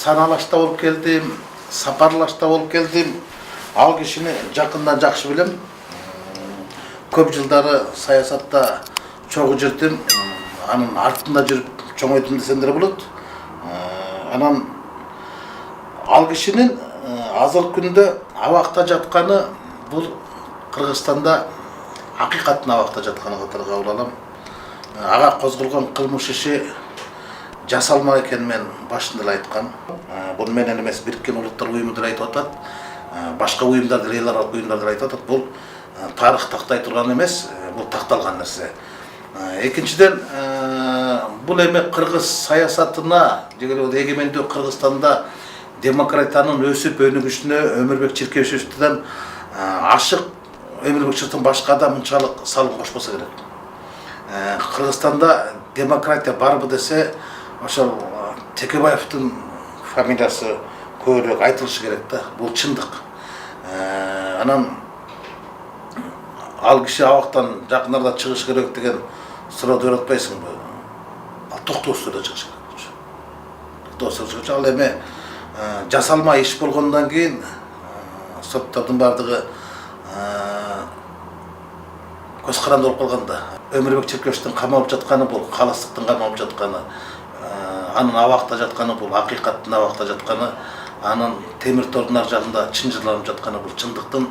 саналашта болуп келдим, сапарлашта болуп келдим. Ал кишини жакындан жакшы билем. Көп жылдары саясатта чогуу жүрдүм. Анын артында жүрүп чоңойдум десемдер болот. Анан ал кишинин азыркы күндө абакта жатканы бул Кыргызстанда акыйкаттын абакта жатканы катары кабыл алам. Ага козголгон кылмыш иши жасалма экенин мен башында эле айткам. Бул менен эмес, Бириккен Улуттар Уюму деп айтып атат. Башка уюмдар деле, эл аралык уюмдар деп айтып атат. Бул тарых тактай турган эмес, бул такталган нерсе. Экинчиден, бул эми кыргыз саясатына, эгемендүү Кыргызстанда демократиянын өсүп өнүгүшүнө Өмүрбек Чиркешевичтен ашык Өмүрбек Чиркешевичтен башка да мынчалык салым кошпосо керек. Кыргызстанда демократия барбы десе, ошол Текебаевдин фамилиясы көбүрөөк айтылышы керек да. Бул чындык. Анан ал киши абактан жакын арада чыгыш керек деген сурооду көрүп атпайсыңбы? Токтоосуз эле чыгыш керек. Токтоосуз ал эми жасалма иш болгондон кийин соттордун бардыгы көз каранды болуп калганда, Өмүрбек Чиркешевичтин камалып жатканы бул калыстыктын камалып жатканы, анын абакта жатканы бул акыйкаттын абакта жатканы, анын темир тордун ар жагында чынжырланып жатканы бул чындыктын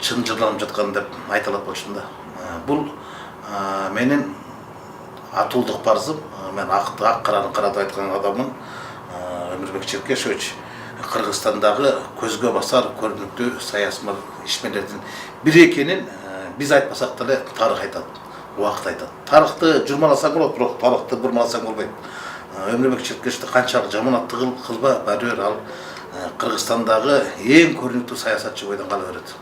чынжырланып жатканы деп айта алат болчумун да. Бул менин атуулдук парзым. Мен ак караны каратып айткан адаммын. Өмүрбек Чиркешевич Кыргызстандагы көзгө басар көрүнүктүү саясий ишмерлердин бири экенин биз айтпасак деле тарых айтат, убакыт айтат. Тарыхты журмаласаң болот, бирок тарыхты бурмаласаң болбойт. Өмүрбек Чиркешевичти канчалык жаманаттуу кылба, баары бир ал Кыргызстандагы эң көрүнүктүү саясатчы бойдон кала берет.